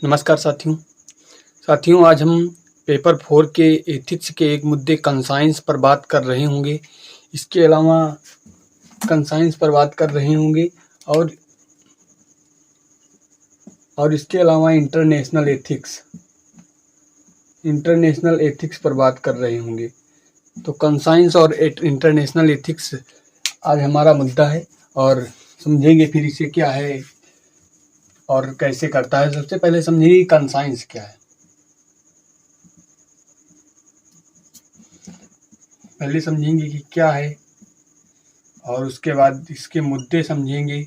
नमस्कार साथियों, आज हम पेपर 4 के एथिक्स के एक मुद्दे कंसाइंस पर बात कर रहे होंगे। इसके अलावा कंसाइंस पर बात कर रहे होंगे और इसके अलावा इंटरनेशनल एथिक्स पर बात कर रहे होंगे। तो कंसाइंस और इंटरनेशनल एथिक्स आज हमारा मुद्दा है और समझेंगे फिर इसे क्या है और कैसे करता है। सबसे पहले समझिए कंसाइंस क्या है। पहले समझेंगे कि क्या है और उसके बाद इसके मुद्दे समझेंगे,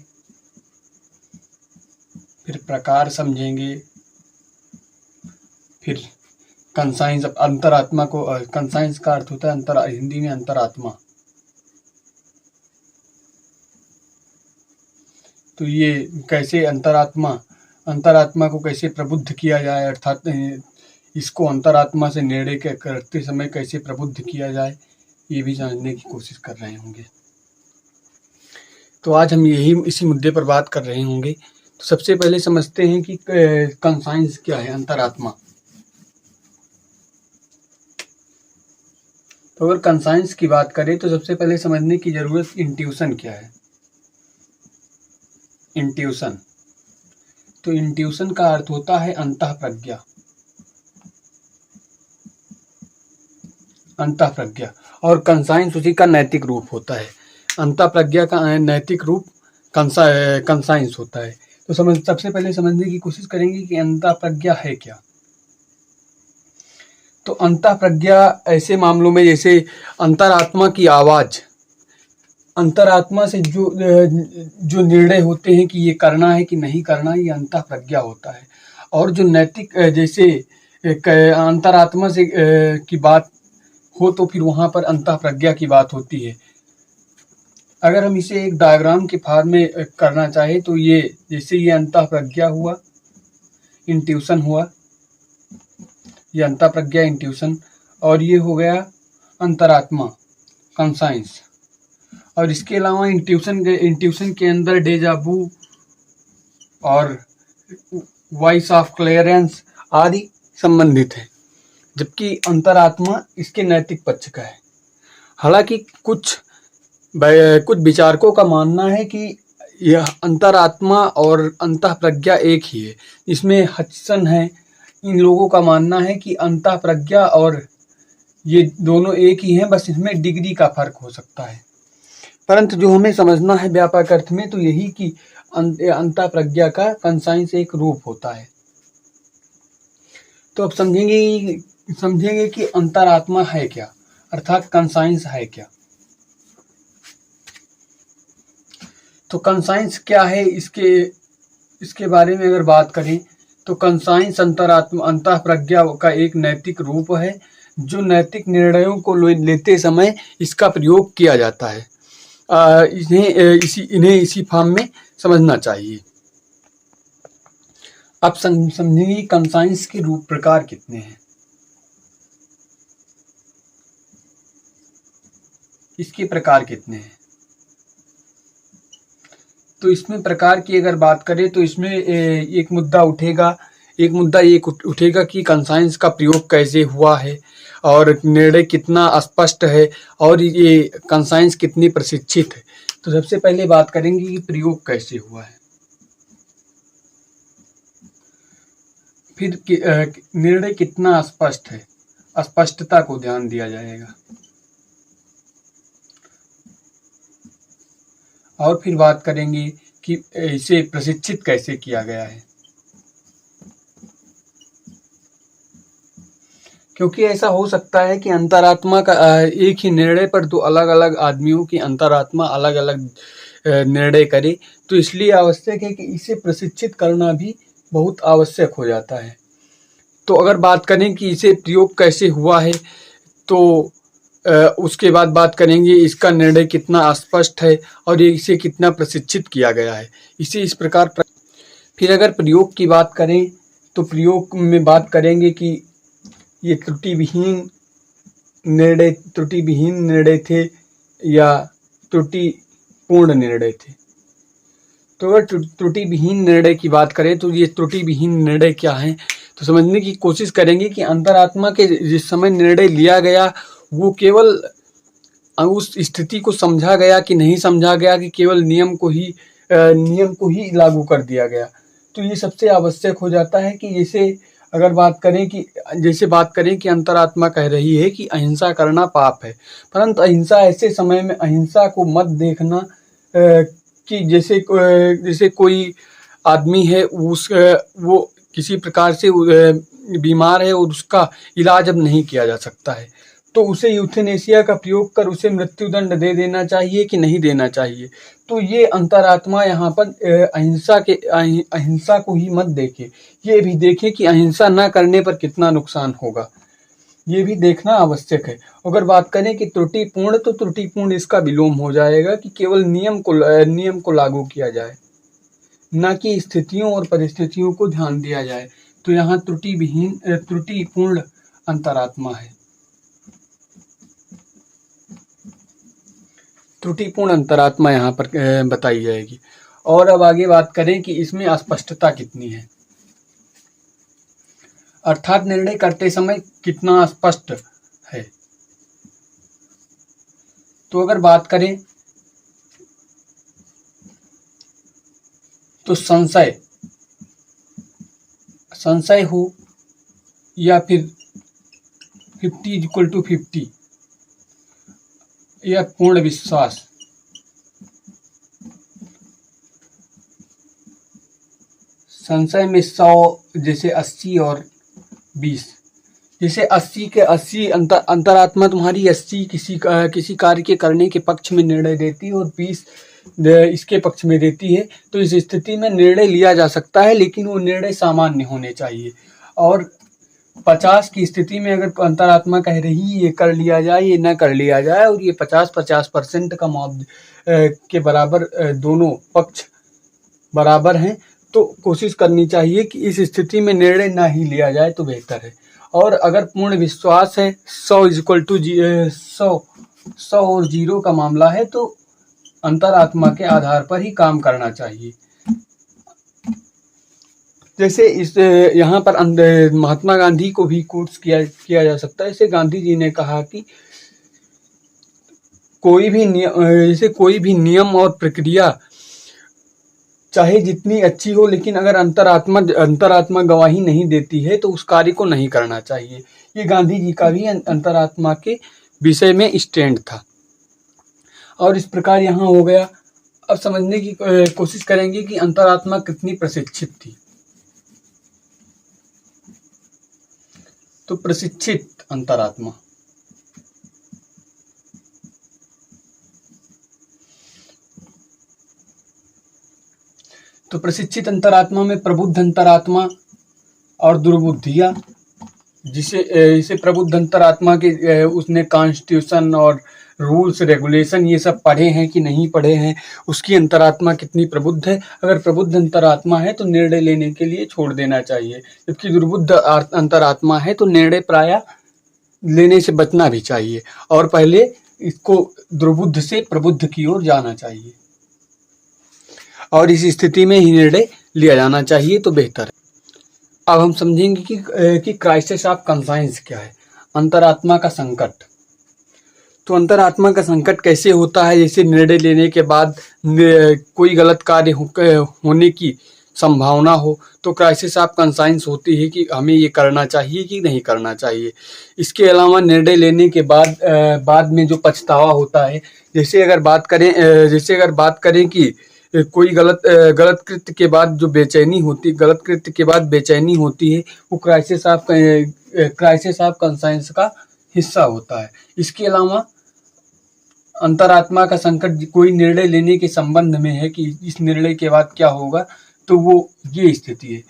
फिर प्रकार समझेंगे, फिर कंसाइंस अंतरात्मा को कंसाइंस का अर्थ होता है हिंदी में अंतरात्मा। तो ये कैसे अंतरात्मा को कैसे प्रबुद्ध किया जाए, अर्थात इसको अंतरात्मा से निर्णय करते समय कैसे प्रबुद्ध किया जाए, ये भी जानने की कोशिश कर रहे होंगे। तो आज हम इसी मुद्दे पर बात कर रहे होंगे। तो सबसे पहले समझते हैं कि कंसाइंस क्या है, अंतरात्मा। तो अगर कंसाइंस की बात करें तो सबसे पहले समझने की जरूरत इंट्यूशन क्या है। इंट्यूशन, तो इंट्यूशन का अर्थ होता है अंतःप्रज्ञा। और कंसाइंस उसी का नैतिक रूप होता है। अंतःप्रज्ञा का नैतिक रूप कंसाइंस होता है। तो सबसे पहले समझने की कोशिश करेंगे कि अंतःप्रज्ञा है क्या। तो अंतःप्रज्ञा ऐसे मामलों में जैसे अंतरात्मा की आवाज, अंतरात्मा से जो निर्णय होते हैं कि ये करना है कि नहीं करना, ये अंतःप्रज्ञा होता है। और जो नैतिक जैसे अंतरात्मा से की बात हो तो फिर वहां पर अंतःप्रज्ञा की बात होती है। अगर हम इसे एक डायग्राम के फॉर्म में करना चाहे तो ये जैसे ये अंतःप्रज्ञा हुआ, इंट्यूशन हुआ, ये अंतःप्रज्ञा इंट्यूशन, और ये हो गया अंतरात्मा कंसाइंस। और इसके अलावा इंट्यूशन के अंदर डेजा वू और वॉइस ऑफ क्लियरेंस आदि संबंधित है, जबकि अंतरात्मा इसके नैतिक पक्ष का है। हालांकि कुछ विचारकों का मानना है कि यह अंतरात्मा और अंतःप्रज्ञा एक ही है। इसमें हचसन है। इन लोगों का मानना है कि अंतःप्रज्ञा और ये दोनों एक ही हैं, बस इसमें डिग्री का फर्क हो सकता है। परंतु जो हमें समझना है व्यापक अर्थ में तो यही कि अंतःप्रज्ञा का कंसाइंस एक रूप होता है। तो अब समझेंगे कि अंतरात्मा है क्या, अर्थात कंसाइंस है क्या। तो कंसाइंस क्या है, इसके बारे में अगर बात करें तो कंसाइंस अंतःप्रज्ञा का एक नैतिक रूप है जो नैतिक निर्णयों को लेते समय इसका प्रयोग किया जाता है। इन्हें इसी फॉर्म में समझना चाहिए। अब समझेंगे कंसाइंस के रूप प्रकार कितने हैं। इसके प्रकार कितने हैं। तो इसमें प्रकार की अगर बात करें तो इसमें एक मुद्दा उठेगा कि कंसाइंस का प्रयोग कैसे हुआ है और निर्णय कितना स्पष्ट है और ये कंसाइंस कितनी प्रशिक्षित है। तो सबसे पहले बात करेंगे कि प्रयोग कैसे हुआ है, फिर निर्णय कितना स्पष्ट है, स्पष्टता को ध्यान दिया जाएगा, और फिर बात करेंगे कि इसे प्रशिक्षित कैसे किया गया है। क्योंकि ऐसा हो सकता है कि अंतरात्मा का एक ही निर्णय पर दो अलग अलग आदमियों की अंतरात्मा अलग अलग निर्णय करे, तो इसलिए आवश्यक है कि इसे प्रशिक्षित करना भी बहुत आवश्यक हो जाता है। तो अगर बात करें कि इसे प्रयोग कैसे हुआ है तो उसके बाद बात करेंगे इसका निर्णय कितना स्पष्ट है और इसे कितना प्रशिक्षित किया गया है। इसे इस प्रकार फिर अगर प्रयोग की बात करें तो प्रयोग में बात करेंगे कि ये त्रुटिविहीन निर्णय थे या त्रुटिपूर्ण निर्णय थे। तो अगर त्रुटि विहीन निर्णय की बात करें तो ये त्रुटि विहीन निर्णय क्या है, तो समझने की कोशिश करेंगे कि अंतरात्मा के जिस समय निर्णय लिया गया वो केवल उस स्थिति को समझा गया कि नहीं समझा गया, कि केवल नियम को ही लागू कर दिया गया। तो ये सबसे आवश्यक हो जाता है कि जैसे बात करें कि अंतरात्मा कह रही है कि अहिंसा करना पाप है, परंतु अहिंसा ऐसे समय में अहिंसा को मत देखना कि जैसे कोई आदमी है वो किसी प्रकार से बीमार है और उसका इलाज अब नहीं किया जा सकता है, तो उसे यूथेनेसिया का प्रयोग कर उसे मृत्युदंड दे देना चाहिए कि नहीं देना चाहिए। तो ये अंतरात्मा यहाँ पर अहिंसा को ही मत देखे, ये भी देखे कि अहिंसा न करने पर कितना नुकसान होगा, ये भी देखना आवश्यक है। अगर बात करें कि त्रुटिपूर्ण, तो त्रुटिपूर्ण इसका विलोम हो जाएगा कि केवल नियम को लागू किया जाए, न कि स्थितियों और परिस्थितियों को ध्यान दिया जाए। तो यहाँ त्रुटिपूर्ण अंतरात्मा है, त्रुटिपूर्ण अंतरात्मा यहाँ पर बताई जाएगी। और अब आगे बात करें कि इसमें अस्पष्टता कितनी है, अर्थात निर्णय करते समय कितना स्पष्ट है। तो अगर बात करें तो संशय हो या फिर 50=50 या पूर्ण विश्वास, संशय में 100 जैसे 80 और 20, जैसे 80 के 80 अंतरात्मा तुम्हारी 80 किसी कार्य के करने के पक्ष में निर्णय देती है और 20 इसके पक्ष में देती है। तो इस स्थिति में निर्णय लिया जा सकता है, लेकिन वो निर्णय सामान्य होने चाहिए। और 50 की स्थिति में अगर अंतरात्मा कह रही है ये कर लिया जाए, ये न कर लिया जाए, और ये 50% का के बराबर दोनों पक्ष बराबर हैं, तो कोशिश करनी चाहिए कि इस स्थिति में निर्णय ना ही लिया जाए तो बेहतर है। और अगर पूर्ण विश्वास है, 100 और 0 का मामला है, तो अंतरात्मा के आधार पर ही काम करना चाहिए। जैसे यहाँ पर महात्मा गांधी को भी कोट्स किया जा सकता है। जैसे गांधी जी ने कहा कि कोई भी नियम और प्रक्रिया चाहे जितनी अच्छी हो, लेकिन अगर अंतरात्मा गवाही नहीं देती है तो उस कार्य को नहीं करना चाहिए। ये गांधी जी का भी अंतरात्मा के विषय में स्टैंड था। और इस प्रकार यहाँ हो गया। अब समझने की कोशिश करेंगे कि अंतरात्मा कितनी प्रशिक्षित थी। तो प्रशिक्षित अंतरात्मा, में प्रबुद्ध अंतरात्मा और दुर्बुद्धियां, जिसे प्रबुद्ध अंतरात्मा के उसने कॉन्स्टिट्यूशन और रूल्स रेगुलेशन ये सब पढ़े हैं कि नहीं पढ़े हैं, उसकी अंतरात्मा कितनी प्रबुद्ध है। अगर प्रबुद्ध अंतरात्मा है तो निर्णय लेने के लिए छोड़ देना चाहिए, जबकि दुर्बुद्ध अंतरात्मा है तो निर्णय प्रायः लेने से बचना भी चाहिए और पहले इसको दुर्बुद्ध से प्रबुद्ध की ओर जाना चाहिए और इस स्थिति में ही निर्णय लिया जाना चाहिए तो बेहतर है। अब हम समझेंगे कि क्राइसिस ऑफ कंसाइंस क्या है, अंतरात्मा का संकट। तो अंतरात्मा का संकट कैसे होता है, जैसे निर्णय लेने के बाद कोई गलत कार्य होने की संभावना हो तो क्राइसिस ऑफ कंसाइंस होती है कि हमें ये करना चाहिए कि नहीं करना चाहिए। इसके अलावा निर्णय लेने के बाद में जो पछतावा होता है, जैसे अगर बात करें कि कोई गलत कृत्य के बाद जो गलत कृत्य के बाद बेचैनी होती है, वो क्राइसिस ऑफ कंसाइंस का हिस्सा होता है। इसके अलावा अंतरात्मा का संकट कोई निर्णय लेने के संबंध में है कि इस निर्णय के बाद क्या होगा, तो वो ये स्थिति है।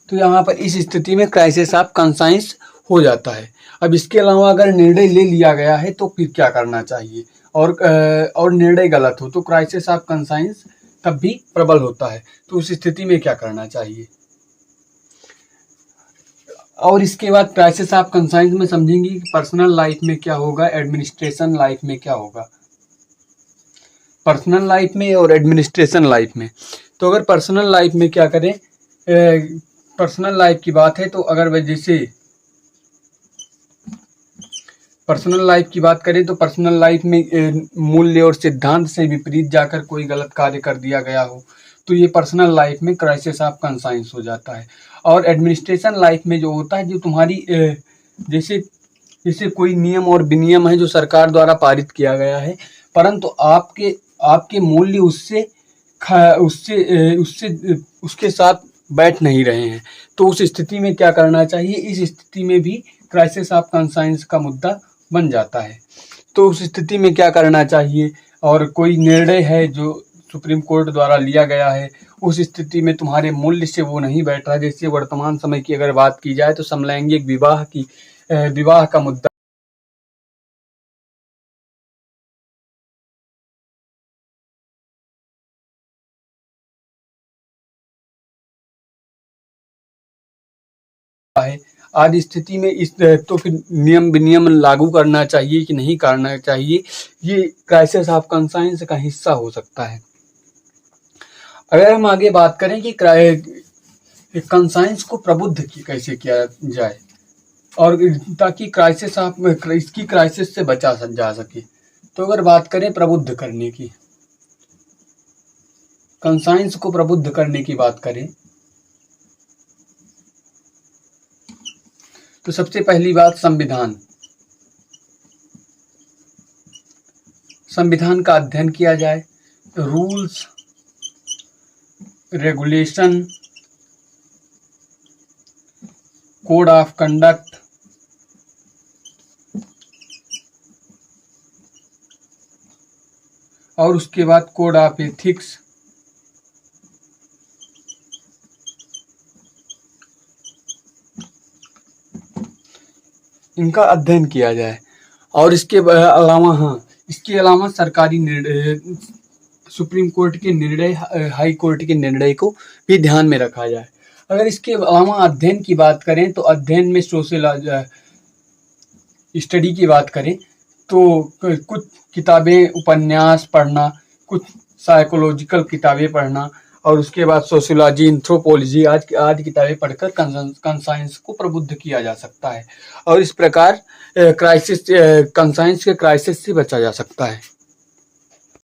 तो यहाँ पर इस स्थिति में क्राइसिस ऑफ कंसाइंस हो जाता है। अब इसके अलावा अगर निर्णय ले लिया गया है तो फिर क्या करना चाहिए, और निर्णय गलत हो तो क्राइसिस ऑफ कंसाइंस तब भी प्रबल होता है। तो उस स्थिति में क्या करना चाहिए, और इसके बाद क्राइसिस ऑफ कंसाइंस में समझेंगे कि पर्सनल लाइफ में क्या होगा, एडमिनिस्ट्रेशन लाइफ में क्या होगा। पर्सनल लाइफ में और एडमिनिस्ट्रेशन लाइफ में। तो अगर पर्सनल लाइफ में क्या करें, पर्सनल लाइफ की बात है तो अगर वह जैसे पर्सनल लाइफ की बात करें तो पर्सनल लाइफ में मूल्य और सिद्धांत से विपरीत जाकर कोई गलत कार्य कर दिया गया हो तो ये पर्सनल लाइफ में क्राइसिस ऑफ कंसाइंस हो जाता है। और एडमिनिस्ट्रेशन लाइफ में जो होता है, जो तुम्हारी जैसे जैसे कोई नियम और विनियम है जो सरकार द्वारा पारित किया गया है, परंतु आपके आपके मूल्य उससे उससे उससे उसके साथ बैठ नहीं रहे हैं, तो उस स्थिति में क्या करना चाहिए? इस स्थिति में भी क्राइसिस ऑफ कंसाइंस का मुद्दा बन जाता है। तो उस स्थिति में क्या करना चाहिए? और कोई निर्णय है जो सुप्रीम कोर्ट द्वारा लिया गया है, उस स्थिति में तुम्हारे मूल्य से वो नहीं बैठ रहा। जैसे वर्तमान समय की अगर बात की जाए तो समलैंगिक विवाह का मुद्दा है। आज स्थिति में इस तो फिर नियम विनियम लागू करना चाहिए कि नहीं करना चाहिए, ये क्राइसिस ऑफ कंसाइंस का हिस्सा हो सकता है। अगर हम आगे बात करें कि कंसाइंस को प्रबुद्ध कैसे किया जाए और ताकि इसकी क्राइसिस से बचा जा सके, तो अगर बात करें प्रबुद्ध करने की, कंसाइंस को प्रबुद्ध करने की बात करें तो सबसे पहली बात संविधान का अध्ययन किया जाए। Rules, regulation, code of conduct, और उसके बाद कोड ऑफ एथिक्स, इनका अध्ययन किया जाए। और इसके अलावा सरकारी निर्णय, सुप्रीम कोर्ट के निर्णय, हाई कोर्ट के निर्णय को भी ध्यान में रखा जाए। अगर इसके अलावा अध्ययन की बात करें तो अध्ययन में सोशल स्टडी की बात करें तो कुछ किताबें, उपन्यास पढ़ना, कुछ साइकोलॉजिकल किताबें पढ़ना, और उसके बाद सोशियोलॉजी, एंथ्रोपोलॉजी आदि किताबें पढ़कर कंसाइंस को प्रबुद्ध किया जा सकता है। और इस प्रकार कंसाइंस के क्राइसिस से बचा जा सकता है।